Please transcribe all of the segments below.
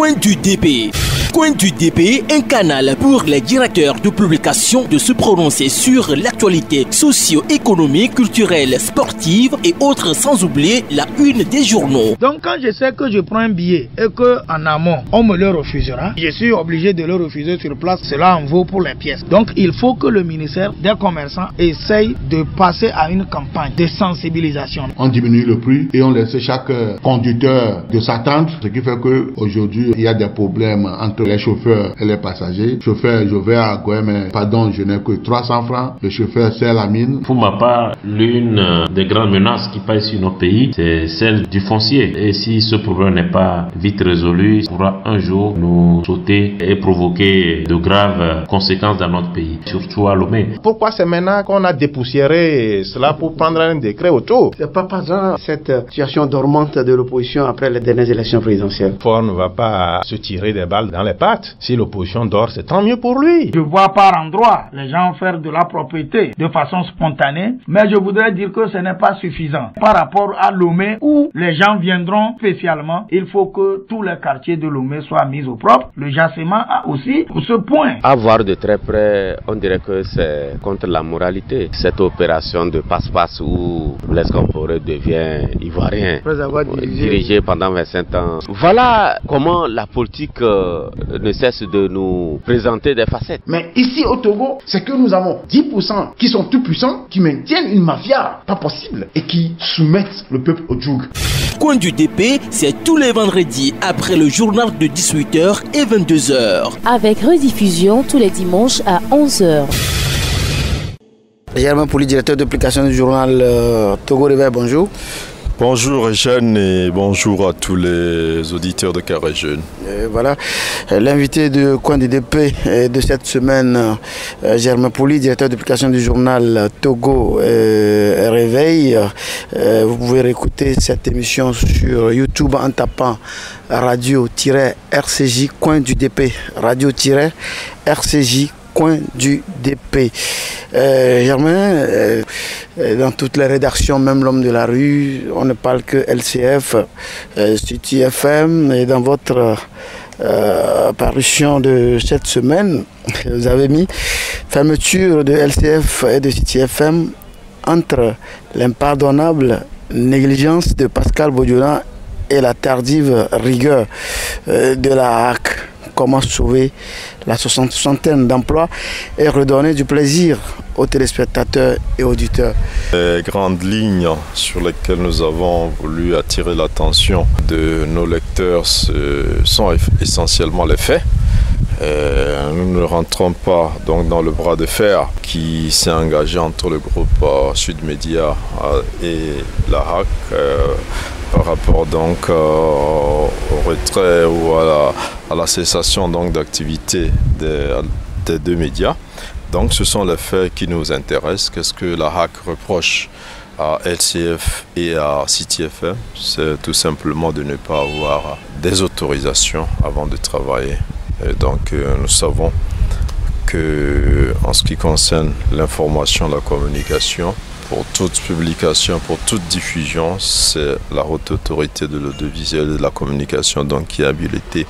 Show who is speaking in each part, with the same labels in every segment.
Speaker 1: Coin du DP. Coin du DP, un canal pour les directeurs de publication de se prononcer sur l'actualité socio-économique, culturelle, sportive et autres, sans oublier la une des journaux.
Speaker 2: Donc quand je sais que je prends un billet et qu'en amont on me le refusera, je suis obligé de le refuser sur place. Cela en vaut pour les pièces. Donc il faut que le ministère des commerçants essaye de passer à une campagne de sensibilisation.
Speaker 3: On diminue le prix et on laisse chaque conducteur de s'attendre, ce qui fait qu'aujourd'hui il y a des problèmes entre les chauffeurs et les passagers. Chauffeur, je vais à Goué, mais pardon, je n'ai que 300 francs. Le chauffeur sert la mine.
Speaker 4: Pour ma part, l'une des grandes menaces qui pèsent sur nos pays, c'est celle du foncier. Et si ce problème n'est pas vite résolu, il pourra un jour nous sauter et provoquer de graves conséquences dans notre pays, surtout à Lomé.
Speaker 5: Pourquoi c'est maintenant qu'on a dépoussiéré cela pour prendre un décret autour?
Speaker 6: C'est pas hasard cette situation dormante de l'opposition après les dernières élections présidentielles.
Speaker 5: Ford ne va pas se tirer des balles dans les pattes. Si l'opposition dort, c'est tant mieux pour lui.
Speaker 2: Je vois par endroits les gens faire de la propriété de façon spontanée, mais je voudrais dire que ce n'est pas suffisant. Par rapport à Lomé, où les gens viendront spécialement, il faut que tous les quartiers de Lomé soient mis au propre. Le Jassement a aussi ce point.
Speaker 7: À voir de très près, on dirait que c'est contre la moralité. Cette opération de passe-passe où Blaise Compaoré devient ivoirien,
Speaker 6: après avoir
Speaker 7: dirigé pendant 25 ans. Voilà comment la politique ne cesse de nous présenter des facettes.
Speaker 3: Mais ici au Togo, c'est que nous avons 10% qui sont tout puissants, qui maintiennent une mafia pas possible et qui soumettent le peuple au joug.
Speaker 1: Coin du DP, c'est tous les vendredis après le journal de 18h et 22h.
Speaker 8: Avec rediffusion tous les dimanches à 11h.
Speaker 6: Germain Pouli, directeur d'application du journal Togo Réveil, bonjour.
Speaker 9: Bonjour Eugène et bonjour à tous les auditeurs de Carré Jeune.
Speaker 6: Voilà, l'invité de Coin du DP de cette semaine, Germain Pouli, directeur d'application du journal Togo Réveil. Vous pouvez réécouter cette émission sur YouTube en tapant radio-RCJ Coin du DP, radio-RCJ Coin du DP. Germain, dans toutes les rédactions, même l'homme de la rue, on ne parle que LCF, City FM, et dans votre parution de cette semaine, vous avez mis fermeture de LCF et de City FM entre l'impardonnable négligence de Pascal Bodiona et la tardive rigueur de la HAC. Comment sauver la soixantaine d'emplois et redonner du plaisir aux téléspectateurs et auditeurs.
Speaker 9: Les grandes lignes sur lesquelles nous avons voulu attirer l'attention de nos lecteurs sont essentiellement les faits. Nous ne rentrons pas donc dans le bras de fer qui s'est engagé entre le groupe Sud Média et la HAC par rapport donc au retrait ou à la cessation donc d'activité des deux médias. Donc ce sont les faits qui nous intéressent. Qu'est-ce que la HAC reproche à LCF et à City FM? C'est tout simplement de ne pas avoir des autorisations avant de travailler. Et donc nous savons que en ce qui concerne l'information, la communication, pour toute publication, pour toute diffusion, c'est la haute autorité de l'audiovisuel et de la communication donc, qui est habilitée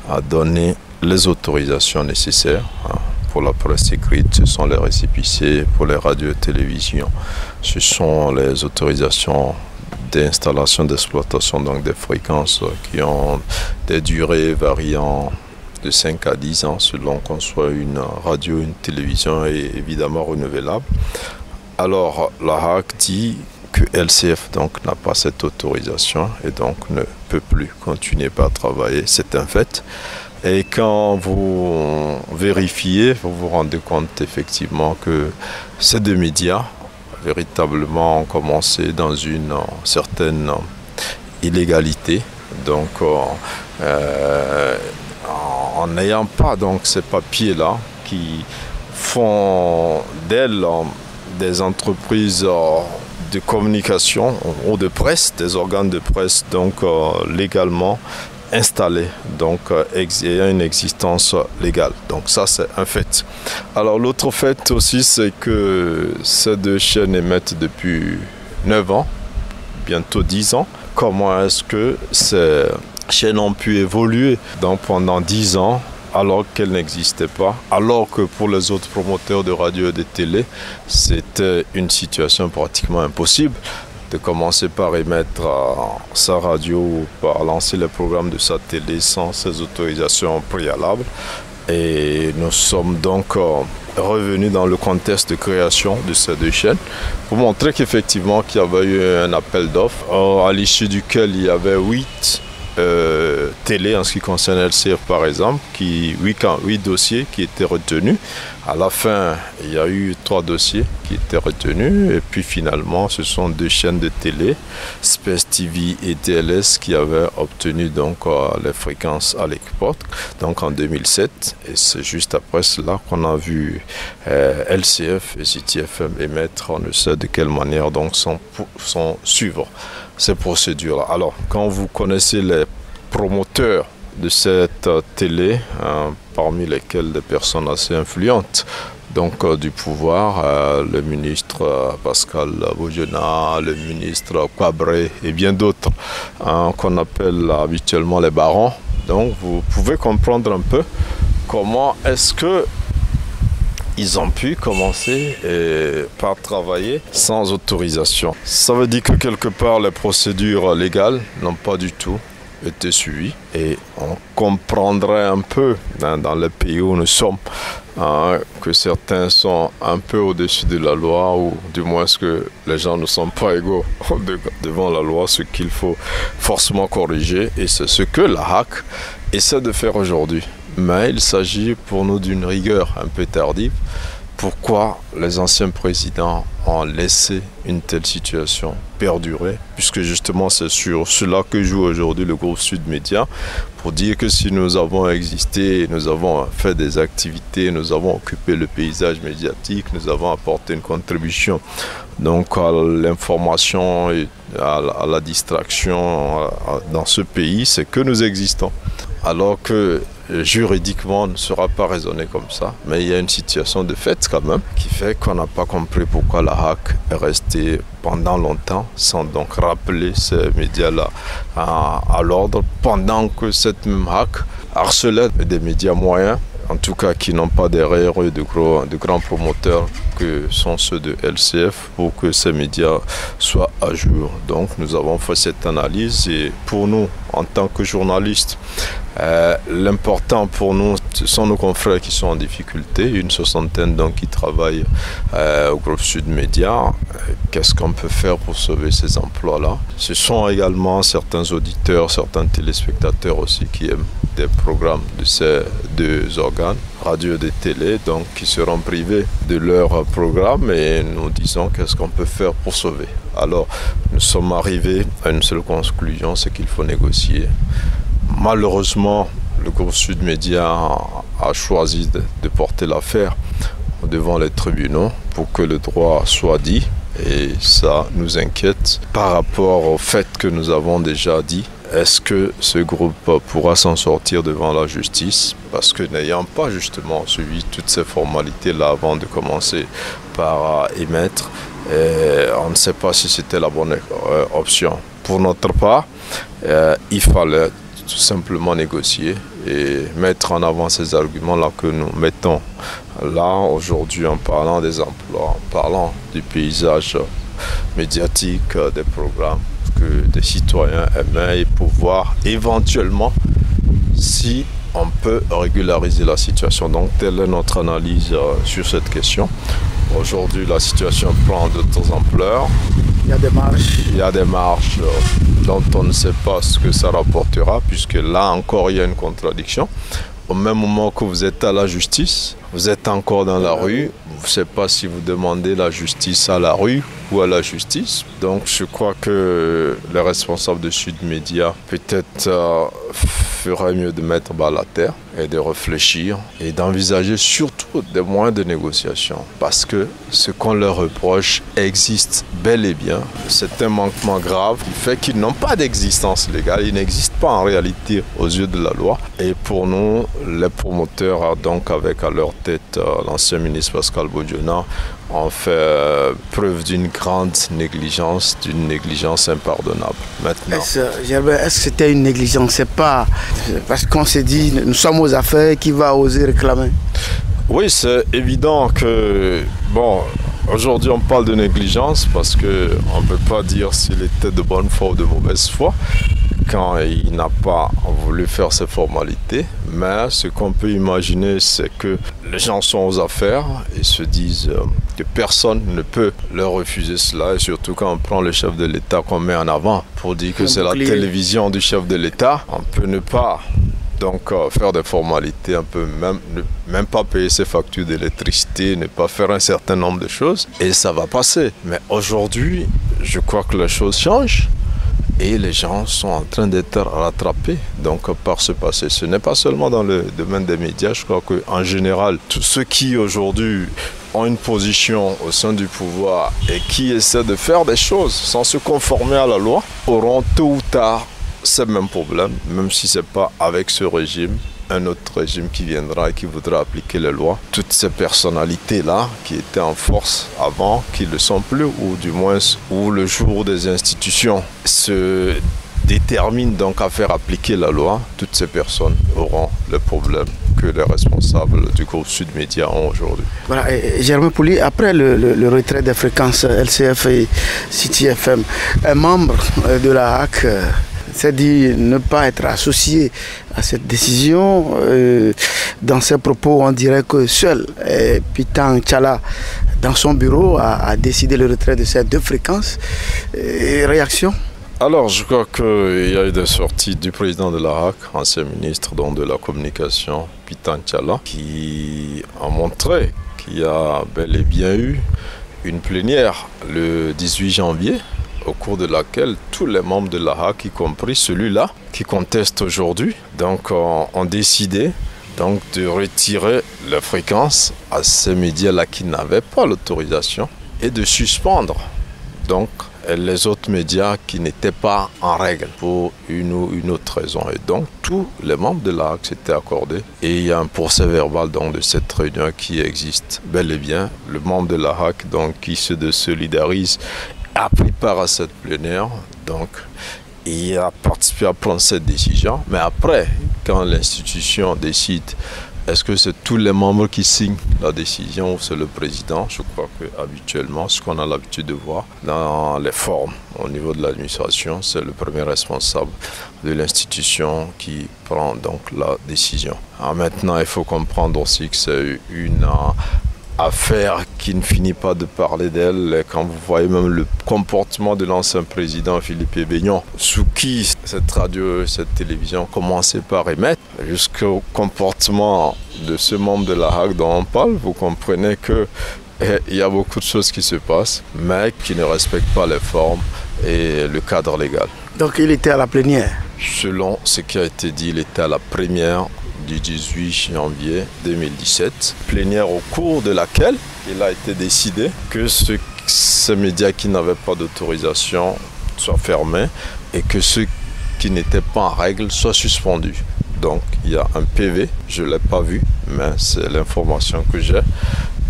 Speaker 9: à donner les autorisations nécessaires. Pour la presse écrite, ce sont les récépissés. Pour les radios et télévisions, ce sont les autorisations d'installation, d'exploitation, donc des fréquences qui ont des durées variant de 5 à 10 ans selon qu'on soit une radio, une télévision et évidemment renouvelable. Alors la HAC dit que LCF donc n'a pas cette autorisation et donc ne peut plus continuer à travailler, c'est un fait. Et quand vous vérifiez, vous vous rendez compte effectivement que ces deux médias véritablement ont commencé dans une certaine illégalité. Donc en n'ayant pas donc ces papiers-là qui font d'elles des entreprises de communication ou de presse, des organes de presse donc légalement installés, donc ayant une existence légale. Donc ça c'est un fait. Alors l'autre fait aussi c'est que ces deux chaînes émettent depuis 9 ans, bientôt 10 ans. Comment est-ce que ces chaînes ont pu évoluer donc pendant 10 ans, alors qu'elle n'existait pas, alors que pour les autres promoteurs de radio et de télé, c'était une situation pratiquement impossible de commencer par émettre sa radio ou par lancer les programmes de sa télé sans ces autorisations préalables. Et nous sommes donc revenus dans le contexte de création de ces 2 chaînes pour montrer qu'effectivement qu'il y avait eu un appel d'offres à l'issue duquel il y avait 8 télé en ce qui concerne LCF par exemple, 8 dossiers qui étaient retenus. À la fin, il y a eu 3 dossiers qui étaient retenus et puis finalement ce sont 2 chaînes de télé, Space TV et TLS, qui avaient obtenu donc les fréquences à l'époque, donc en 2007, et c'est juste après cela qu'on a vu LCF et City FM émettre, on ne sait de quelle manière donc sont suivre ces procédures-là. Alors, quand vous connaissez les promoteurs de cette télé, parmi lesquels des personnes assez influentes donc du pouvoir, le ministre Pascal Bojana, le ministre Kwabré et bien d'autres qu'on appelle habituellement les barons. Donc vous pouvez comprendre un peu comment est-ce que ils ont pu commencer par travailler sans autorisation. Ça veut dire que quelque part les procédures légales n'ont pas du tout été suivies et on comprendrait un peu dans les pays où nous sommes que certains sont un peu au-dessus de la loi, ou du moins que les gens ne sont pas égaux devant la loi, ce qu'il faut forcément corriger, et c'est ce que la HAC essaie de faire aujourd'hui. Mais il s'agit pour nous d'une rigueur un peu tardive. Pourquoi les anciens présidents ont laissé une telle situation perdurer, puisque justement c'est sur cela que joue aujourd'hui le groupe Sud Média, pour dire que si nous avons existé, nous avons fait des activités, nous avons occupé le paysage médiatique, nous avons apporté une contribution donc à l'information et à la distraction dans ce pays, c'est que nous existons. Alors que juridiquement, on ne sera pas raisonné comme ça. Mais il y a une situation de fait quand même qui fait qu'on n'a pas compris pourquoi la HAC est restée pendant longtemps sans donc rappeler ces médias-là à l'ordre, pendant que cette même HAC harcelait des médias moyens, en tout cas qui n'ont pas derrière eux de grands promoteurs que sont ceux de LCF, pour que ces médias soient à jour. Donc nous avons fait cette analyse, et pour nous, en tant que journalistes, l'important pour nous, ce sont nos confrères qui sont en difficulté, une 60aine donc qui travaillent au groupe Sud Média. Qu'est-ce qu'on peut faire pour sauver ces emplois-là? Ce sont également certains auditeurs, certains téléspectateurs aussi qui aiment des programmes de ces 2 organes, radio et télé, donc qui seront privés de leur programme, et nous disons qu'est-ce qu'on peut faire pour sauver. Alors nous sommes arrivés à une seule conclusion, c'est qu'il faut négocier. Malheureusement, le groupe Sud Média a choisi de porter l'affaire devant les tribunaux pour que le droit soit dit, et ça nous inquiète par rapport au fait que nous avons déjà dit. Est-ce que ce groupe pourra s'en sortir devant la justice? Parce que n'ayant pas justement suivi toutes ces formalités-là avant de commencer par émettre, on ne sait pas si c'était la bonne option. Pour notre part, il fallait tout simplement négocier et mettre en avant ces arguments-là que nous mettons là aujourd'hui en parlant des emplois, en parlant du paysage médiatique, des programmes que des citoyens aimaient, et pouvoir éventuellement, si on peut régulariser la situation. Donc telle est notre analyse sur cette question. Aujourd'hui, la situation prend d'autres ampleurs.
Speaker 6: Il y a des marches
Speaker 9: dont on ne sait pas ce que ça rapportera, puisque là encore il y a une contradiction. Au même moment que vous êtes à la justice, vous êtes encore dans la rue. Je ne sais pas si vous demandez la justice à la rue ou à la justice. Donc je crois que les responsables de Sud Média peut-être feraient mieux de mettre bas la terre et de réfléchir et d'envisager surtout des moyens de négociation. Parce que ce qu'on leur reproche existe bel et bien. C'est un manquement grave qui fait qu'ils n'ont pas d'existence légale. Ils n'existent pas en réalité aux yeux de la loi. Et pour nous, les promoteurs, donc avec à leur tête l'ancien ministre Pascal Bojana, ont fait preuve d'une grande négligence, d'une négligence impardonnable. Maintenant,
Speaker 6: est-ce que c'était une négligence? C'est pas parce qu'on s'est dit nous sommes aux affaires, qui va oser réclamer?
Speaker 9: Oui, c'est évident que, bon, aujourd'hui on parle de négligence parce qu'on ne peut pas dire s'il était de bonne foi ou de mauvaise foi quand il n'a pas voulu faire ses formalités. Mais ce qu'on peut imaginer, c'est que les gens sont aux affaires et se disent que personne ne peut leur refuser cela. Et surtout quand on prend le chef de l'État qu'on met en avant pour dire que c'est la télévision du chef de l'État, on peut ne pas donc faire des formalités, on peut même pas payer ses factures d'électricité, ne pas faire un certain nombre de choses et ça va passer. Mais aujourd'hui, je crois que les choses changent. Et les gens sont en train d'être rattrapés donc, par ce passé. Ce n'est pas seulement dans le domaine des médias, je crois qu'en général, tous ceux qui aujourd'hui ont une position au sein du pouvoir et qui essaient de faire des choses sans se conformer à la loi, auront tôt ou tard ces mêmes problèmes, même si ce n'est pas avec ce régime, un autre régime qui viendra et qui voudra appliquer les lois. Toutes ces personnalités-là qui étaient en force avant, qui ne le sont plus, ou du moins où le jour des institutions se détermine donc à faire appliquer la loi, toutes ces personnes auront le problème que les responsables du groupe Sud Média ont aujourd'hui.
Speaker 6: Voilà, Germain Pouli, après le retrait des fréquences LCF et City FM, un membre de la HAC s'est dit ne pas être associé à cette décision. Dans ses propos, on dirait que seul Pitan Tchala, dans son bureau, a décidé le retrait de ces deux fréquences. Réaction?
Speaker 9: Alors, je crois qu'il y a eu des sorties du président de la HAC, ancien ministre donc, de la communication, Pitan Tchala, qui a montré qu'il y a bel et bien eu une plénière le 18 janvier, au cours de laquelle tous les membres de la HAC, y compris celui-là qui conteste aujourd'hui, donc ont décidé donc, de retirer la fréquence à ces médias-là qui n'avaient pas l'autorisation et de suspendre donc les autres médias qui n'étaient pas en règle pour une ou une autre raison. Et donc tous les membres de la HAC s'étaient accordés et il y a un procès verbal donc, de cette réunion qui existe bel et bien. Le membre de la HAC donc, qui se solidarise a pris part à cette plénière, donc il a participé à prendre cette décision. Mais après, quand l'institution décide, est-ce que c'est tous les membres qui signent la décision ou c'est le président? Je crois que habituellement, ce qu'on a l'habitude de voir dans les formes au niveau de l'administration, c'est le premier responsable de l'institution qui prend donc la décision. Alors maintenant, il faut comprendre aussi que c'est une affaire qui ne finit pas de parler d'elle. Quand vous voyez même le comportement de l'ancien président Philippe Ebegnon, sous qui cette radio, cette télévision commençait par émettre, jusqu'au comportement de ce membre de la HAC dont on parle, vous comprenez que il y a beaucoup de choses qui se passent, mais qui ne respectent pas les formes et le cadre légal.
Speaker 6: Donc il était à la plénière?
Speaker 9: Selon ce qui a été dit, il était à la première du 18 janvier 2017, plénière au cours de laquelle il a été décidé que ces médias qui n'avaient pas d'autorisation soient fermés et que ceux qui n'étaient pas en règle soient suspendus. Donc il y a un PV, je ne l'ai pas vu, mais c'est l'information que j'ai.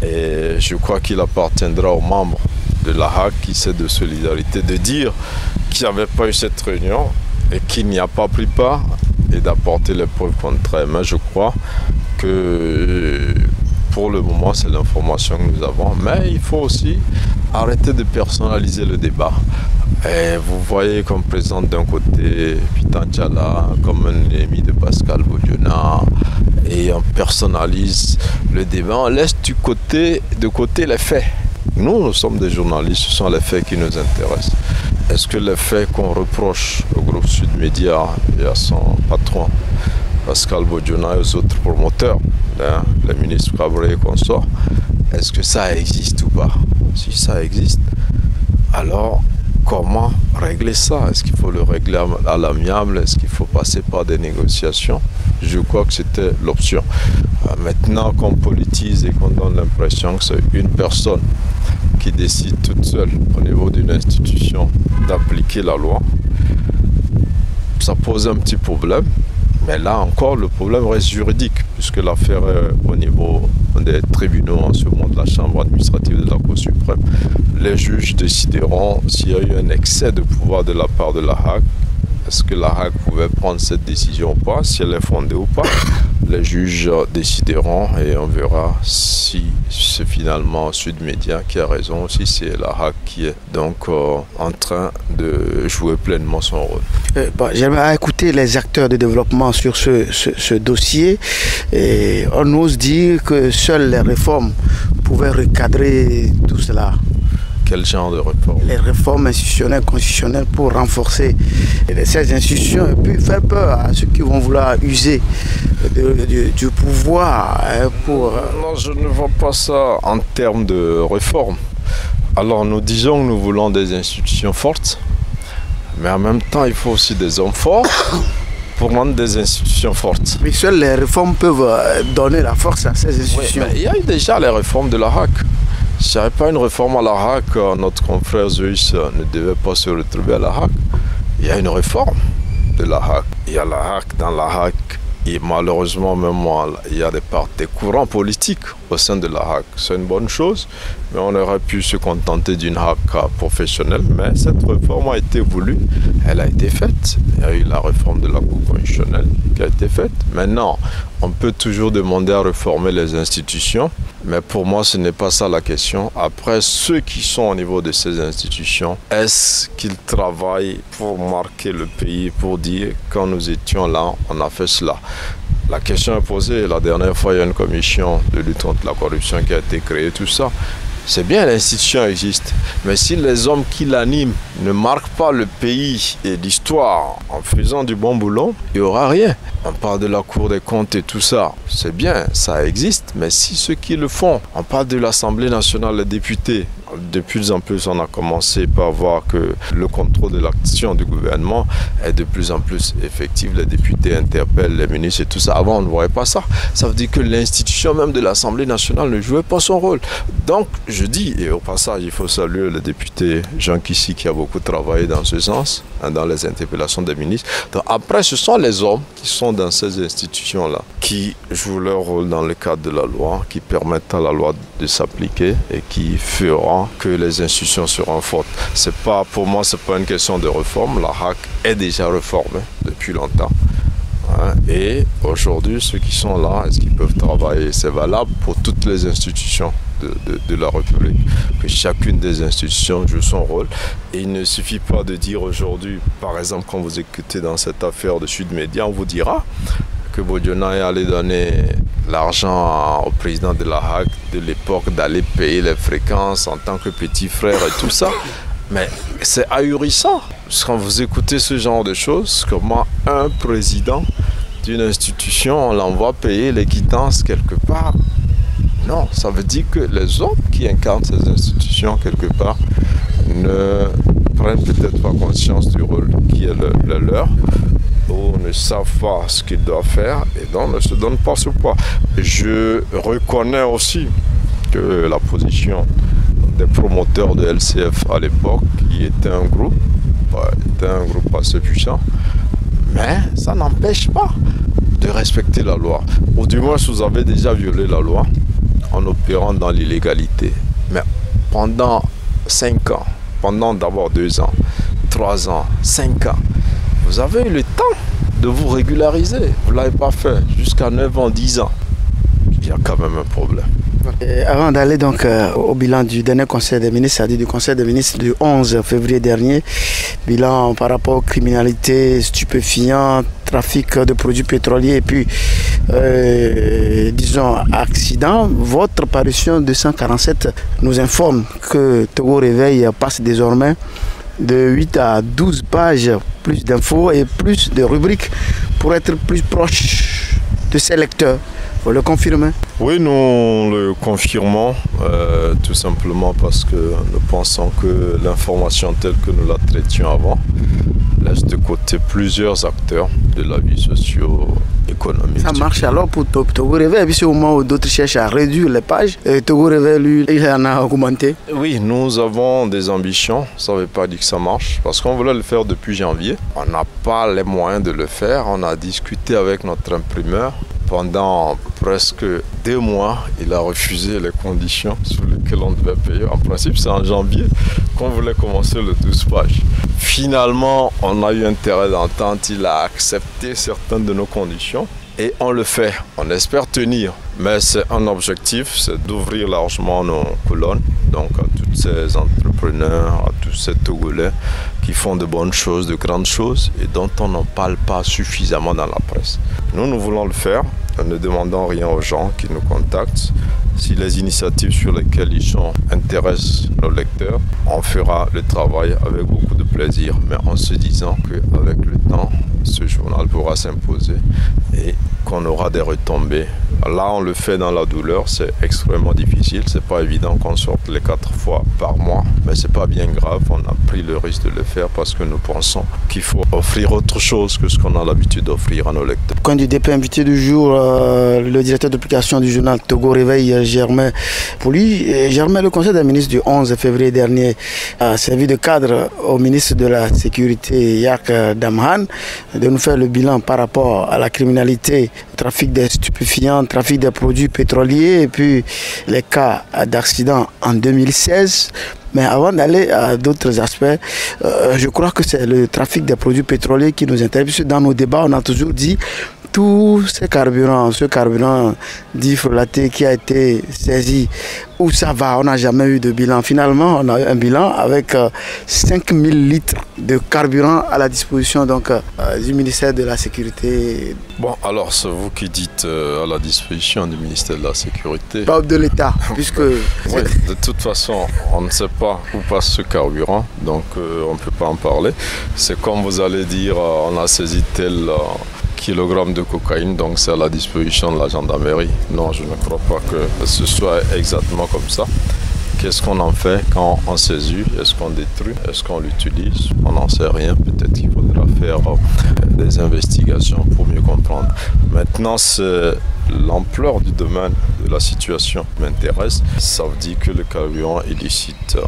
Speaker 9: Et je crois qu'il appartiendra aux membres de la HAC qui c'est de solidarité de dire qu'il n'y avait pas eu cette réunion et qu'il n'y a pas pris part et d'apporter les preuves contraires. Mais je crois que pour le moment, c'est l'information que nous avons. Mais il faut aussi arrêter de personnaliser le débat. Et vous voyez qu'on présente d'un côté Pitan Tchala comme un ennemi de Pascal Bodiona et on personnalise le débat. On laisse de côté les faits. Nous sommes des journalistes, ce sont les faits qui nous intéressent. Est-ce que les faits qu'on reproche au groupe Sud Média et à son patron, Pascal Bodiona et aux autres promoteurs, le ministre Cabré et consorts, est-ce que ça existe ou pas? Si ça existe, alors comment régler ça? Est-ce qu'il faut le régler à l'amiable? Est-ce qu'il faut passer par des négociations? Je crois que c'était l'option. Maintenant qu'on politise et qu'on donne l'impression que c'est une personne qui décide toute seule au niveau d'une institution d'appliquer la loi, ça pose un petit problème. Mais là encore, le problème reste juridique, puisque l'affaire est au niveau des tribunaux, en ce moment de la Chambre administrative de la Cour suprême. Les juges décideront s'il y a eu un excès de pouvoir de la part de la Hague. Est-ce que la Hague pouvait prendre cette décision ou pas, si elle est fondée ou pas? Les juges décideront et on verra si c'est finalement Sud Média qui a raison, si c'est la Hague qui est donc en train de jouer pleinement son rôle.
Speaker 6: J'aimerais écouter les acteurs de développement sur ce dossier. Et on ose dire que seules les réformes pouvaient recadrer tout cela.
Speaker 9: Quel genre de réforme?
Speaker 6: Les réformes institutionnelles, constitutionnelles pour renforcer ces institutions et puis faire peur à ceux qui vont vouloir user du pouvoir pour...
Speaker 9: Non, je ne vois pas ça en termes de réforme. Alors nous disons que nous voulons des institutions fortes, mais en même temps il faut aussi des hommes forts pour rendre des institutions fortes.
Speaker 6: Mais seules les réformes peuvent donner la force à ces institutions.
Speaker 9: Oui, mais il y a eu déjà les réformes de la Hague. S'il n'y avait pas une réforme à la Hague, notre confrère Zeus ne devait pas se retrouver à la Hague. Il y a une réforme de la Hague. Il y a la Hague dans la Hague. Et malheureusement, même moi, il y a des courants politiques au sein de la Hague. C'est une bonne chose, mais on aurait pu se contenter d'une Hague professionnelle. Mais cette réforme a été voulue, elle a été faite. Il y a eu la réforme de la Cour constitutionnelle qui a été faite. Maintenant, on peut toujours demander à réformer les institutions, mais pour moi, ce n'est pas ça la question. Après, ceux qui sont au niveau de ces institutions, est-ce qu'ils travaillent pour marquer le pays, pour dire quand nous étions là, on a fait cela? La question est posée. La dernière fois, il y a une commission de lutte contre la corruption qui a été créée, tout ça. C'est bien, l'institution existe, mais si les hommes qui l'animent ne marquent pas le pays et l'histoire en faisant du bon boulot, il n'y aura rien. On parle de la Cour des comptes et tout ça, c'est bien, ça existe, mais si ceux qui le font, on parle de l'Assemblée nationale, les députés, de plus en plus on a commencé par voir que le contrôle de l'action du gouvernement est de plus en plus effectif, les députés interpellent les ministres et tout ça. Avant on ne voyait pas ça, ça veut dire que l'institution même de l'Assemblée nationale ne jouait pas son rôle. Donc je dis, et au passage il faut saluer le député Jean Kissi qui a beaucoup travaillé dans ce sens, dans les interpellations des ministres. Donc après ce sont les hommes qui sont dans ces institutions-là, qui jouent leur rôle dans le cadre de la loi, qui permettent à la loi de s'appliquer et qui feront que les institutions seront fortes. C'est pas, pour moi, c'est pas une question de réforme. La Hague est déjà réformée depuis longtemps. Et aujourd'hui, ceux qui sont là, est-ce qu'ils peuvent travailler? C'est valable pour toutes les institutions de la République, que chacune des institutions joue son rôle. Et il ne suffit pas de dire aujourd'hui, par exemple, quand vous écoutez dans cette affaire de Sud Média, on vous dira que Bodiona est allé donner l'argent au président de la Hague de l'époque d'aller payer les fréquences en tant que petit frère et tout ça. Mais c'est ahurissant. Quand vous écoutez ce genre de choses, comment un président d'une institution, on l'envoie payer les quittances quelque part. Non, ça veut dire que les hommes qui incarnent ces institutions quelque part ne prennent peut-être pas conscience du rôle qui est le leur, ou ne savent pas ce qu'ils doivent faire et donc ne se donnent pas ce poids. Je reconnais aussi que la position des promoteurs de LCF à l'époque, qui était un groupe assez puissant, mais ça n'empêche pas de respecter la loi. Ou du moins, vous avez déjà violé la loi en opérant dans l'illégalité. Mais pendant 5 ans, pendant d'abord 2 ans, 3 ans, 5 ans, vous avez eu le temps de vous régulariser. Vous ne l'avez pas fait jusqu'à 9 ans, 10 ans. Il y a quand même un problème.
Speaker 6: Avant d'aller donc au bilan du dernier Conseil des ministres, c'est-à-dire du Conseil des ministres du 11 février dernier, bilan par rapport aux criminalités, stupéfiants, trafic de produits pétroliers et puis, disons, accidents, votre parution 247 nous informe que Togo Réveil passe désormais de 8 à 12 pages, plus d'infos et plus de rubriques pour être plus proche de ses lecteurs. Vous le confirmez?
Speaker 9: Oui, nous le confirmons, tout simplement parce que nous pensons que l'information telle que nous la traitions avant, laisse de côté plusieurs acteurs de la vie socio-économique.
Speaker 6: Ça marche alors pour Togo Réveil, et puis au moment où d'autres cherchent à réduire les pages, Togo Réveil, lui, il en a augmenté.
Speaker 9: Oui, nous avons des ambitions, ça ne veut pas dire que ça marche, parce qu'on voulait le faire depuis janvier. On n'a pas les moyens de le faire, on a discuté avec notre imprimeur. Pendant presque 2 mois, il a refusé les conditions sous lesquelles on devait payer. En principe, c'est en janvier qu'on voulait commencer le 12 pages. Finalement, on a eu un terrain d'entente. Il a accepté certaines de nos conditions et on le fait. On espère tenir. Mais c'est un objectif, c'est d'ouvrir largement nos colonnes. Donc à tous ces entrepreneurs, à tous ces Togolais qui font de bonnes choses, de grandes choses et dont on n'en parle pas suffisamment dans la presse. Nous voulons le faire. Nous ne demandons rien aux gens qui nous contactent. Si les initiatives sur lesquelles ils sont intéressent nos lecteurs, on fera le travail avec beaucoup de plaisir, mais en se disant qu'avec le temps, ce journal pourra s'imposer et qu'on aura des retombées. Là, on le fait dans la douleur, c'est extrêmement difficile. C'est pas évident qu'on sorte les 4 fois par mois, mais c'est pas bien grave. On a pris le risque de le faire parce que nous pensons qu'il faut offrir autre chose que ce qu'on a l'habitude d'offrir à nos lecteurs.
Speaker 6: Coin du DP invité du jour, le directeur de publication du journal Togo Réveil, Germain Pouli. Germain, le conseil des ministres du 11 février dernier a servi de cadre au ministre de la Sécurité, Yak Damhan, de nous faire le bilan par rapport à la criminalité, trafic des stupéfiants, trafic des produits pétroliers et puis les cas d'accident en 2016. Mais avant d'aller à d'autres aspects, je crois que c'est le trafic des produits pétroliers qui nous intéresse. Dans nos débats, on a toujours dit tous ces carburants, ce carburant dit frelaté qui a été saisi, où ça va, on n'a jamais eu de bilan. Finalement, on a eu un bilan avec 5000 litres de carburant à la disposition donc, du ministère de la Sécurité.
Speaker 9: Bon, alors c'est vous qui dites à la disposition du ministère de la Sécurité.
Speaker 6: Pas de l'État, puisque...
Speaker 9: Oui, de toute façon, on ne sait pas où passe ce carburant, donc on ne peut pas en parler. C'est comme vous allez dire, on a saisi tel... kilogrammes de cocaïne, donc c'est à la disposition de la gendarmerie. Non, je ne crois pas que ce soit exactement comme ça. Qu'est-ce qu'on en fait quand on saisit? Est-ce qu'on détruit? Est-ce qu'on l'utilise? On n'en sait rien. Peut-être qu'il faudra faire des investigations pour mieux comprendre. Maintenant, c'est l'ampleur du domaine de la situation qui m'intéresse. Ça veut dire que le carburant illicite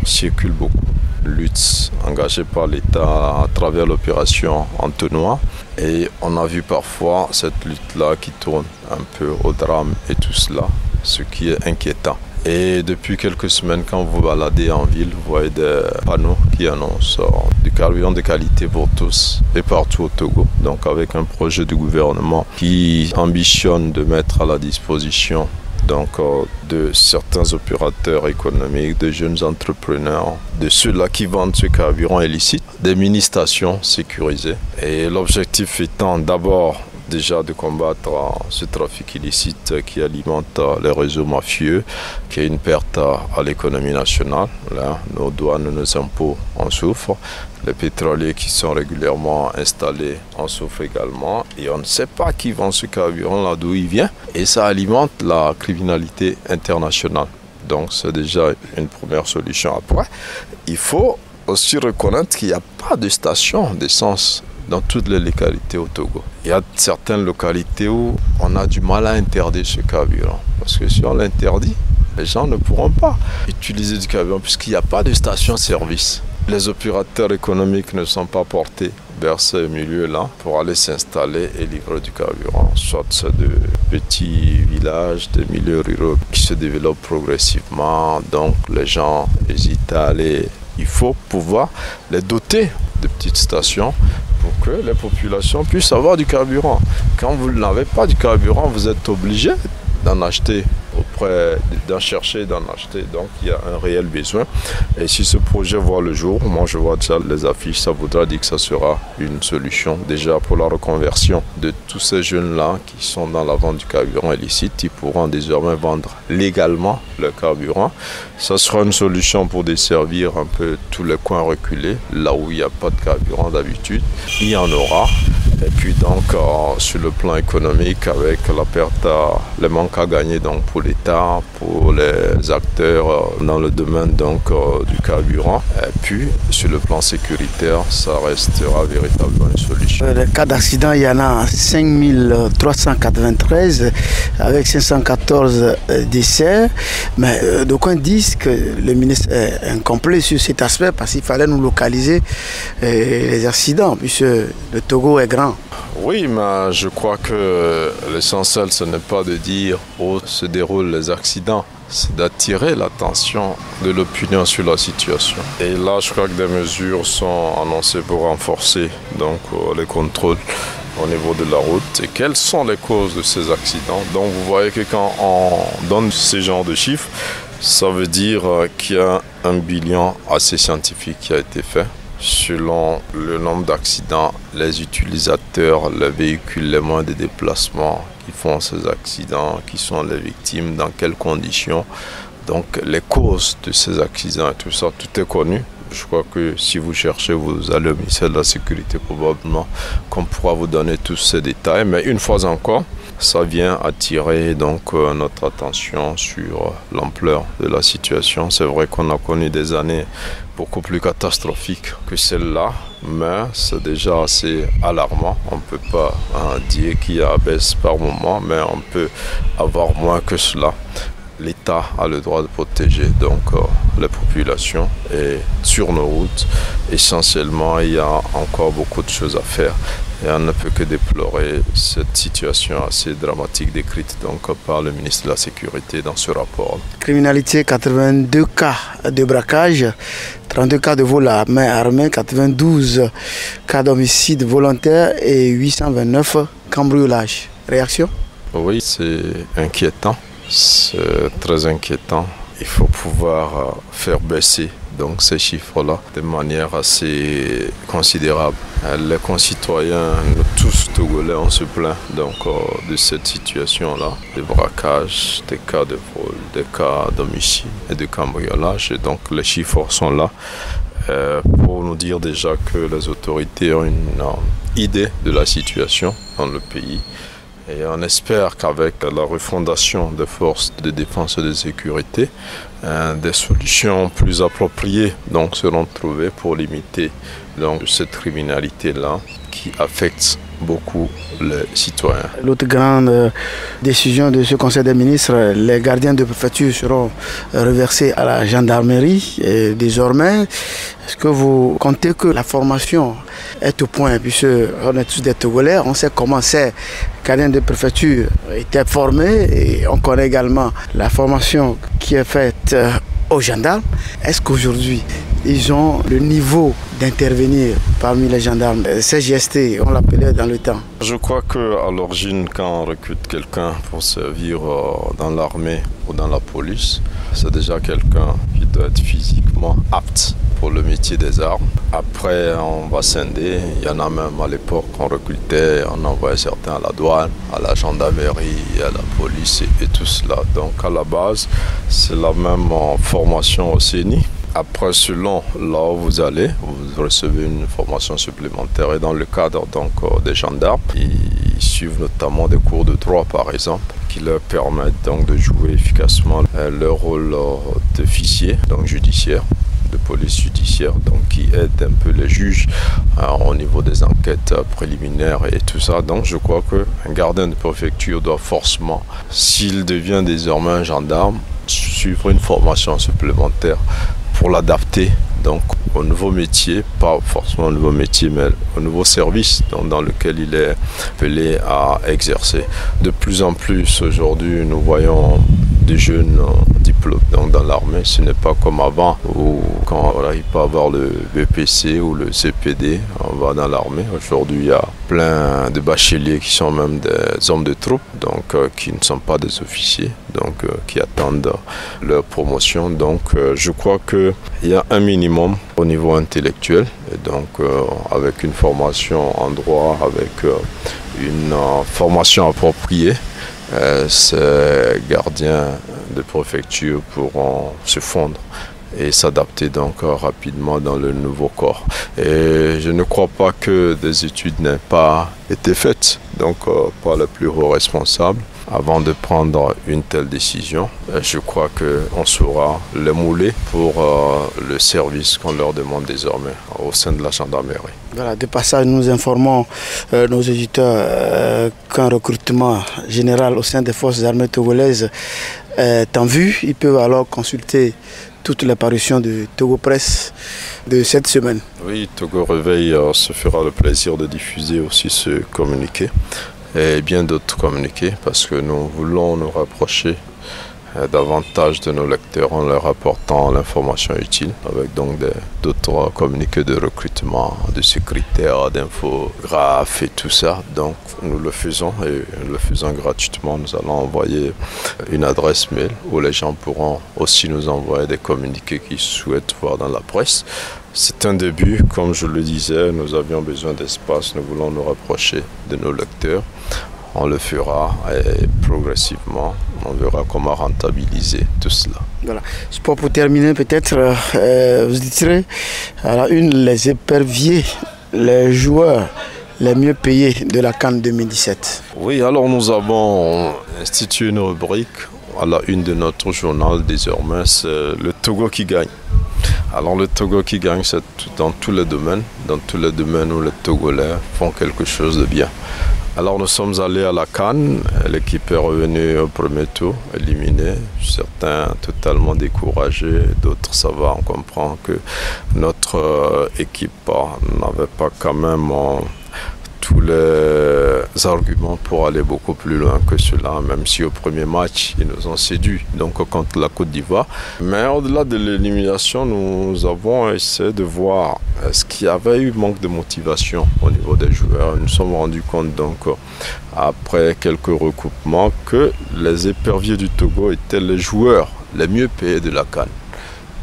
Speaker 9: circule beaucoup. Lutte engagée par l'État à travers l'opération Entonnoir. Et on a vu parfois cette lutte-là qui tourne un peu au drame et tout cela, ce qui est inquiétant. Et depuis quelques semaines, quand vous baladez en ville, vous voyez des panneaux qui annoncent du carburant de qualité pour tous et partout au Togo. Donc avec un projet du gouvernement qui ambitionne de mettre à la disposition donc de certains opérateurs économiques, de jeunes entrepreneurs, de ceux-là qui vendent ce carburant illicite, des mini-stations sécurisées. Et l'objectif étant d'abord déjà de combattre ce trafic illicite qui alimente les réseaux mafieux, qui est une perte à l'économie nationale. Là, nos douanes, nos impôts en souffrent. Les pétroliers qui sont régulièrement installés en souffrent également. Et on ne sait pas qui vend ce carburant là, d'où il vient. Et ça alimente la criminalité internationale. Donc c'est déjà une première solution. Après, il faut aussi reconnaître qu'il n'y a pas de station d'essence dans toutes les localités au Togo. Il y a certaines localités où on a du mal à interdire ce carburant. Parce que si on l'interdit, les gens ne pourront pas utiliser du carburant puisqu'il n'y a pas de station-service. Les opérateurs économiques ne sont pas portés vers ces milieux-là pour aller s'installer et livrer du carburant. Soit c'est de petits villages, des milieux ruraux qui se développent progressivement. Donc les gens hésitent à aller. Il faut pouvoir les doter de petites stations pour que les populations puissent avoir du carburant. Quand vous n'avez pas du carburant, vous êtes obligé d'en acheter d'en chercher, d'en acheter. Donc il y a un réel besoin. Et si ce projet voit le jour, moi je vois déjà les affiches, ça voudra dire que ça sera une solution déjà pour la reconversion de tous ces jeunes-là qui sont dans la vente du carburant illicite. Ils pourront désormais vendre légalement le carburant. Ça sera une solution pour desservir un peu tous les coins reculés, là où il n'y a pas de carburant d'habitude. Il y en aura. Et puis donc sur le plan économique, avec la perte, les manques à gagner donc pour l'État, pour les acteurs dans le domaine donc du carburant. Et puis sur le plan sécuritaire, ça restera véritablement une solution.
Speaker 6: Les cas d'accident, il y en a 5393 avec 514 décès. Mais d'aucuns disent que le ministre est incomplet sur cet aspect parce qu'il fallait nous localiser les accidents puisque le Togo est grand.
Speaker 9: Oui, mais je crois que l'essentiel, ce n'est pas de dire où se déroulent les accidents, c'est d'attirer l'attention de l'opinion sur la situation. Et là, je crois que des mesures sont annoncées pour renforcer donc, les contrôles au niveau de la route. Et quelles sont les causes de ces accidents? Donc vous voyez que quand on donne ce genre de chiffres, ça veut dire qu'il y a un bilan assez scientifique qui a été fait. Selon le nombre d'accidents, les utilisateurs, les véhicules, les moyens de déplacement qui font ces accidents, qui sont les victimes, dans quelles conditions. Donc les causes de ces accidents et tout ça, tout est connu. Je crois que si vous cherchez, vous allez au ministère de la Sécurité probablement qu'on pourra vous donner tous ces détails. Mais une fois encore, ça vient attirer donc notre attention sur l'ampleur de la situation. C'est vrai qu'on a connu des années beaucoup plus catastrophiques que celle-là, mais c'est déjà assez alarmant. On ne peut pas dire qu'il y a baisse par moment, mais on peut avoir moins que cela. L'État a le droit de protéger donc les populations et sur nos routes, essentiellement, il y a encore beaucoup de choses à faire. Et on ne peut que déplorer cette situation assez dramatique décrite donc par le ministre de la Sécurité dans ce rapport.
Speaker 6: Criminalité, 82 cas de braquage, 32 cas de vol à main armée, 92 cas d'homicide volontaire et 829 cambriolages. Réaction?
Speaker 9: Oui, c'est inquiétant. C'est très inquiétant. Il faut pouvoir faire baisser donc ces chiffres-là de manière assez considérable. Les concitoyens, nous tous Togolais, on se plaint donc de cette situation-là, des braquages, des cas de vol, des cas d'homicide et de cambriolage. Et donc les chiffres sont là pour nous dire déjà que les autorités ont une idée de la situation dans le pays. Et on espère qu'avec la refondation des forces de défense et de sécurité, des solutions plus appropriées donc, seront trouvées pour limiter donc, cette criminalité-là qui affecte beaucoup les citoyens.
Speaker 6: L'autre grande décision de ce Conseil des ministres, les gardiens de préfecture seront reversés à la gendarmerie. Et désormais, est-ce que vous comptez que la formation est au point, puisque on est tous des Togolais, on sait comment ces gardiens de préfecture étaient formés et on connaît également la formation qui est faite aux gendarmes. Est-ce qu'aujourd'hui, ils ont le niveau d'intervenir parmi les gendarmes? CGST, on l'appelait dans le temps.
Speaker 9: Je crois qu'à l'origine, quand on recrute quelqu'un pour servir dans l'armée ou dans la police, c'est déjà quelqu'un qui doit être physiquement apte pour le métier des armes. Après, on va scinder. Il y en a même à l'époque, on recrutait, on envoyait certains à la douane, à la gendarmerie, à la police et tout cela. Donc à la base, c'est la même formation au CENI. Après, selon là où vous allez, vous recevez une formation supplémentaire. Et dans le cadre donc, des gendarmes, ils suivent notamment des cours de droit, par exemple, qui leur permettent donc, de jouer efficacement leur rôle d'officier, donc judiciaire, de police judiciaire, donc qui aide un peu les juges au niveau des enquêtes préliminaires et tout ça. Donc je crois qu'un gardien de préfecture doit forcément, s'il devient désormais un gendarme, suivre une formation supplémentaire pour l'adapter donc au nouveau métier, pas forcément au nouveau métier, mais au nouveau service dans lequel il est appelé à exercer. De plus en plus aujourd'hui, nous voyons des jeunes diplômés dans l'armée. Ce n'est pas comme avant où quand on n'arrive pas à avoir le BPC ou le CPD, on va dans l'armée. Aujourd'hui, il y a plein de bacheliers qui sont même des hommes de troupe, donc qui ne sont pas des officiers, donc qui attendent leur promotion. Donc je crois qu'il y a un minimum au niveau intellectuel, et donc avec une formation en droit, avec une formation appropriée, ces gardiens de préfecture pourront se fondre et s'adapter donc rapidement dans le nouveau corps. Et je ne crois pas que des études n'aient pas été faites donc par les plus hauts responsables. Avant de prendre une telle décision, je crois qu'on saura les mouler pour le service qu'on leur demande désormais au sein de la gendarmerie.
Speaker 6: Voilà, de passage, nous informons nos auditeurs qu'un recrutement général au sein des forces armées togolaises est en vue. Ils peuvent alors consulter toutes les parutions de Togo Presse de cette semaine.
Speaker 9: Oui, Togo Réveil se fera le plaisir de diffuser aussi ce communiqué et bien d'autres communiqués parce que nous voulons nous rapprocher davantage de nos lecteurs en leur apportant l'information utile avec donc d'autres communiqués de recrutement, de secrétaires, d'infographes et tout ça. Donc nous le faisons et le faisons gratuitement. Nous allons envoyer une adresse mail où les gens pourront aussi nous envoyer des communiqués qu'ils souhaitent voir dans la presse. C'est un début, comme je le disais, nous avions besoin d'espace, nous voulons nous rapprocher de nos lecteurs. On le fera et progressivement, on verra comment rentabiliser tout cela.
Speaker 6: Voilà. Pour terminer, peut-être, vous direz à la une les éperviers, les joueurs les mieux payés de la CAN 2017.
Speaker 9: Oui, alors nous avons institué une rubrique à la une de notre journal désormais, c'est le Togo qui gagne. Alors le Togo qui gagne, c'est dans tous les domaines où les Togolais font quelque chose de bien. Alors nous sommes allés à la CAN, l'équipe est revenue au premier tour, éliminée, certains totalement découragés, d'autres ça va, on comprend que notre équipe n'avait pas quand même tous les arguments pour aller beaucoup plus loin que cela, même si au premier match, ils nous ont séduits, donc contre la Côte d'Ivoire. Mais au-delà de l'élimination, nous avons essayé de voir est-ce qu'il y avait eu manque de motivation au niveau des joueurs. Nous nous sommes rendus compte, donc, après quelques recoupements, que les éperviers du Togo étaient les joueurs les mieux payés de la CAN.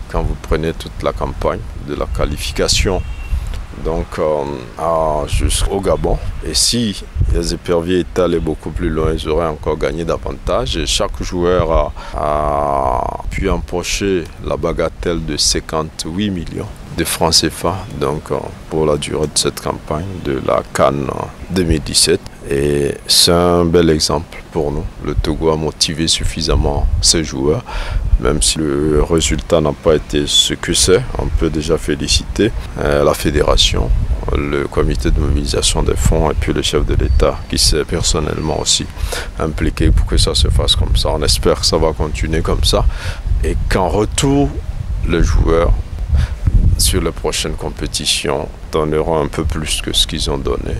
Speaker 9: Quand vous prenez toute la campagne de la qualification, donc jusqu'au Gabon. Et si les éperviers étaient allés beaucoup plus loin, ils auraient encore gagné davantage. Et chaque joueur a pu empocher la bagatelle de 58 millions de francs CFA donc, pour la durée de cette campagne de la CAN 2017. Et c'est un bel exemple pour nous. Le Togo a motivé suffisamment ses joueurs, même si le résultat n'a pas été ce que c'est. On peut déjà féliciter la fédération, le comité de mobilisation des fonds et puis le chef de l'État qui s'est personnellement aussi impliqué pour que ça se fasse comme ça. On espère que ça va continuer comme ça et qu'en retour, les joueurs sur les prochaines compétitions donneront un peu plus que ce qu'ils ont donné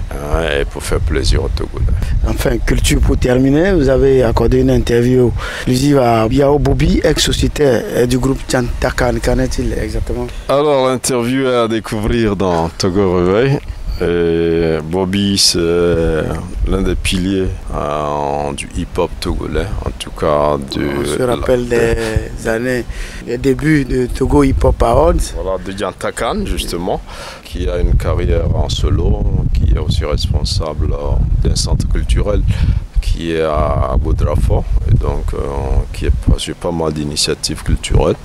Speaker 9: et pour faire plaisir aux Togolais.
Speaker 6: Enfin, culture pour terminer, vous avez accordé une interview exclusive à Biao Bobi, ex-sociétaire du groupe Tchantakan. Qu'en est-il exactement?
Speaker 9: Alors, l'interview est à découvrir dans Togo Réveil. Et Bobby, c'est l'un des piliers du hip-hop togolais, en tout cas.
Speaker 6: On se rappelle des années, les débuts de Togo hip-hop Awards.
Speaker 9: Voilà, de Tchantakan, justement, qui a une carrière en solo, qui est aussi responsable d'un centre culturel qui est à Boudrafort, et donc qui est sur pas mal d'initiatives culturelles.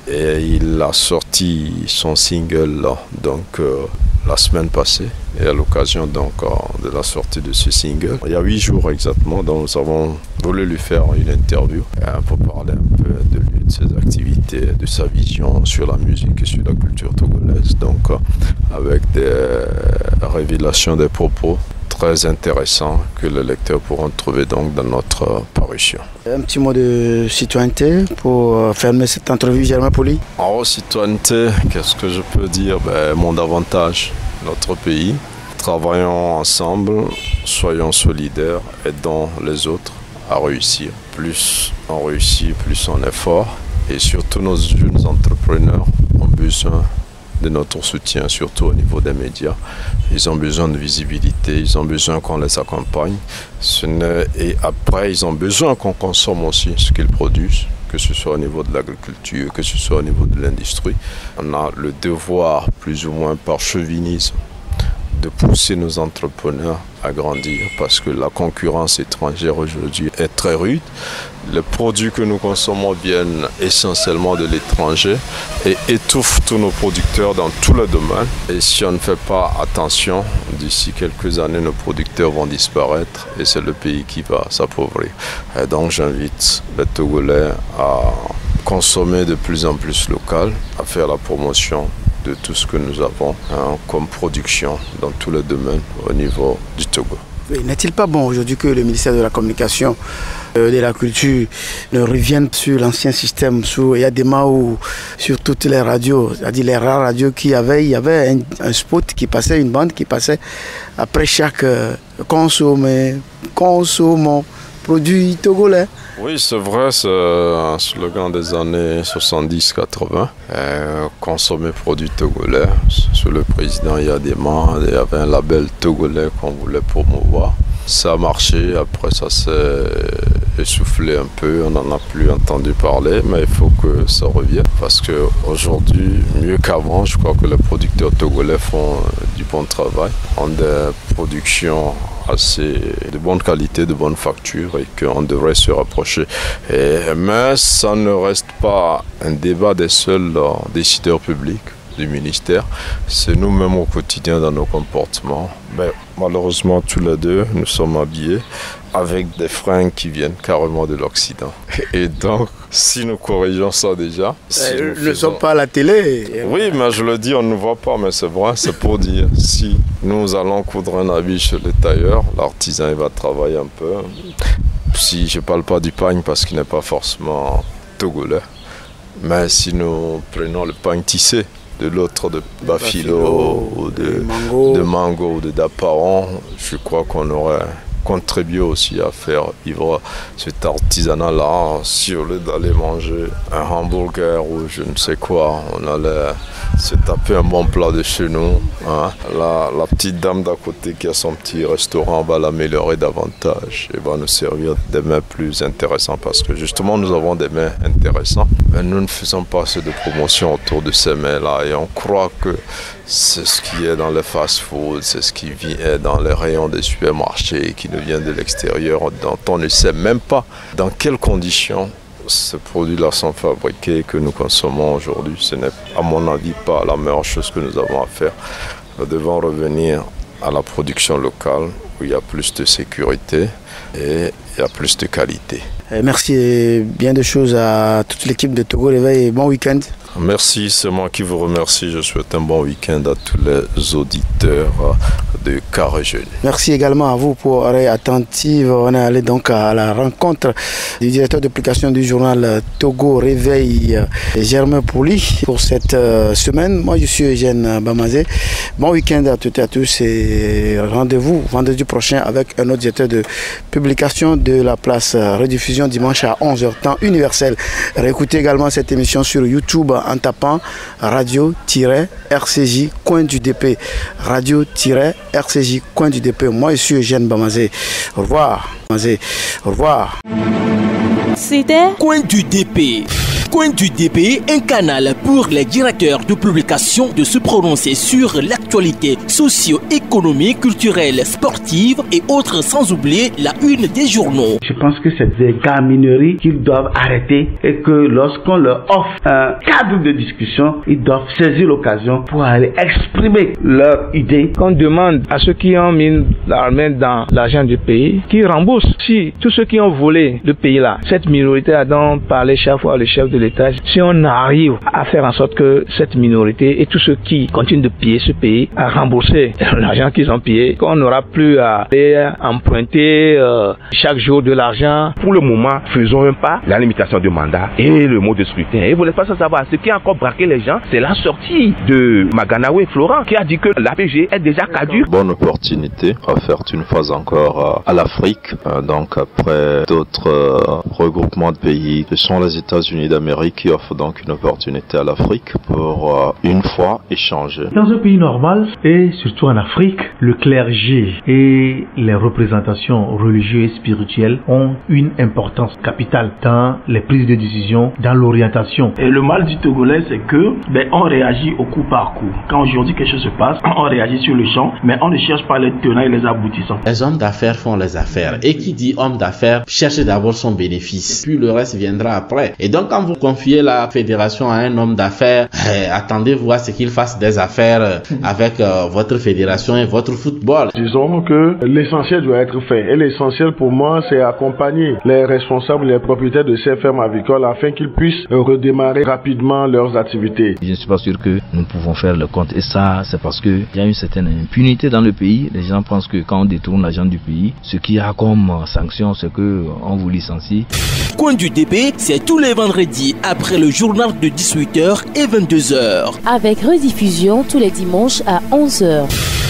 Speaker 9: Et il a sorti son single donc la semaine passée, et à l'occasion donc de la sortie de ce single, il y a 8 jours exactement, donc nous avons voulu lui faire une interview pour parler un peu de lui, de ses activités, de sa vision sur la musique et sur la culture togolaise, donc avec des révélations, des propos très intéressants que les lecteurs pourront trouver donc dans notre parution.
Speaker 6: Un petit mot de citoyenneté pour fermer cette entrevue, Germain Poli.
Speaker 9: En citoyenneté, qu'est-ce que je peux dire? Mon avantage, notre pays. Travaillons ensemble, soyons solidaires, aidons les autres à réussir. Plus on réussit, plus on est fort. Et surtout nos jeunes entrepreneurs ont besoin de notre soutien, surtout au niveau des médias. Ils ont besoin de visibilité, ils ont besoin qu'on les accompagne. Et après, ils ont besoin qu'on consomme aussi ce qu'ils produisent, que ce soit au niveau de l'agriculture, que ce soit au niveau de l'industrie. On a le devoir, plus ou moins par chauvinisme, de pousser nos entrepreneurs à grandir parce que la concurrence étrangère aujourd'hui est très rude. Les produits que nous consommons viennent essentiellement de l'étranger et étouffent tous nos producteurs dans tous les domaines. Et si on ne fait pas attention, d'ici quelques années, nos producteurs vont disparaître et c'est le pays qui va s'appauvrir. Et donc j'invite les Togolais à consommer de plus en plus local, à faire la promotion de tout ce que nous avons comme production dans tous les domaines au niveau du Togo.
Speaker 6: N'est-il pas bon aujourd'hui que le ministère de la Communication de la Culture ne revienne sur l'ancien système, il y a des mots sur toutes les radios, c'est-à-dire les rares radios il y avait un spot qui passait, une bande qui passait après chaque consommons produit togolais.
Speaker 9: Oui, c'est vrai, c'est un slogan des années 70-80. Consommer produits togolais. Sous le président Yadema, il y avait un label togolais qu'on voulait promouvoir. Ça a marché, après ça s'est essoufflé un peu, on n'en a plus entendu parler, mais il faut que ça revienne. Parce qu'aujourd'hui, mieux qu'avant, je crois que les producteurs togolais font du bon travail, ont des productions assez de bonne qualité, de bonne facture et qu'on devrait se rapprocher. Mais ça ne reste pas un débat des seuls décideurs publics du ministère. C'est nous-mêmes au quotidien dans nos comportements. Mais malheureusement, tous les deux, nous sommes habillés avec des fringues qui viennent carrément de l'Occident. Et donc, si nous corrigeons ça déjà...
Speaker 6: nous ne sommes pas à la télé.
Speaker 9: Oui, mais je le dis, on ne voit pas, mais c'est vrai, c'est pour dire, si nous allons coudre un habit chez le tailleur, l'artisan il va travailler un peu. Si je ne parle pas du pagne parce qu'il n'est pas forcément togolais, mais si nous prenons le pagne tissé, de l'autre de Bafilo ou de Mango ou de Daparon, je crois qu'on aurait contribué aussi à faire vivre cet artisanat-là. Si au lieu d'aller manger un hamburger ou je ne sais quoi, on allait se taper un bon plat de chez nous. Hein. La petite dame d'à côté qui a son petit restaurant va l'améliorer davantage et va nous servir des mets plus intéressants parce que justement nous avons des mets intéressants, mais nous ne faisons pas assez de promotion autour de ces mets-là et on croit que c'est ce qui est dans les fast-foods, c'est ce qui est dans les rayons des supermarchés qui nous vient de l'extérieur, dont on ne sait même pas dans quelles conditions ces produits-là sont fabriqués que nous consommons aujourd'hui. Ce n'est à mon avis pas la meilleure chose que nous avons à faire. Nous devons revenir à la production locale où il y a plus de sécurité et il y a plus de qualité.
Speaker 6: Merci et bien de choses à toute l'équipe de Togo Réveil et bon week-end.
Speaker 9: Merci, c'est moi qui vous remercie. Je souhaite un bon week-end à tous les auditeurs de Carré Jeune.
Speaker 6: Merci également à vous pour l'oreille attentive. On est allé donc à la rencontre du directeur d'application du journal Togo Réveil, Germain Pouli, pour cette semaine. Moi, je suis Eugène Bamazé. Bon week-end à toutes et à tous et rendez-vous vendredi prochain avec un autre directeur de publication de la place rediffusion dimanche à 11h, temps universel. Réécoutez également cette émission sur YouTube en tapant radio-RCJ coin du DP. Radio-RCJ coin du DP. Moi, je suis Eugène Bamazé. Au revoir. Au revoir.
Speaker 8: C'était
Speaker 1: Coin du DP. Coin du DP, un canal pour les directeurs de publication de se prononcer sur l'actualité socio-économique, culturelle, sportive et autres, sans oublier la une des journaux.
Speaker 2: Je pense que c'est des gamineries qu'ils doivent arrêter et que lorsqu'on leur offre un cadre de discussion, ils doivent saisir l'occasion pour aller exprimer leurs idées.
Speaker 10: Qu'on demande à ceux qui ont mis la main dans l'argent du pays, qu'ils remboursent. Si tous ceux qui ont volé le pays là, cette minorité dont parlait chaque fois le chef de l'État, si on arrive à faire en sorte que cette minorité et tous ceux qui continuent de piller ce pays à rembourser l'argent qu'ils ont pillé, qu'on n'aura plus à aller emprunter chaque jour de l'argent.
Speaker 5: Pour le moment, faisons un pas, la limitation du mandat et le mode de scrutin. Et vous ne pas savoir, ce qui a encore braqué les gens, c'est la sortie de Maganawe Florent qui a dit que l'APG est déjà caduque.
Speaker 9: Bonne opportunité à faire une fois encore à l'Afrique. Donc après d'autres regroupements de pays, ce sont les États-Unis d'Amérique l'Amérique qui offre donc une opportunité à l'Afrique pour une fois échanger.
Speaker 11: Dans un pays normal et surtout en Afrique, le clergé et les représentations religieuses et spirituelles ont une importance capitale dans les prises de décision, dans l'orientation.
Speaker 2: Et le mal du Togolais, c'est que on réagit au coup par coup. Quand aujourd'hui quelque chose se passe, on réagit sur le champ, mais on ne cherche pas les tenants et les aboutissants.
Speaker 12: Les hommes d'affaires font les affaires. Et qui dit homme d'affaires cherche d'abord son bénéfice, puis le reste viendra après. Et donc quand vous confiez la fédération à un homme d'affaires, attendez-vous à ce qu'il fasse des affaires avec votre fédération et votre football.
Speaker 13: Disons que l'essentiel doit être fait. Et l'essentiel pour moi, c'est accompagner les responsables, les propriétaires de ces fermes avicoles afin qu'ils puissent redémarrer rapidement leurs activités.
Speaker 14: Je ne suis pas sûr que nous pouvons faire le compte. Et ça, c'est parce qu'il y a une certaine impunité dans le pays. Les gens pensent que quand on détourne l'argent du pays, ce qu'il y a comme sanction, c'est qu'on vous licencie.
Speaker 1: Coin du DP, c'est tous les vendredis après le journal de 18h et 22h.
Speaker 8: Avec rediffusion tous les dimanches à 11h.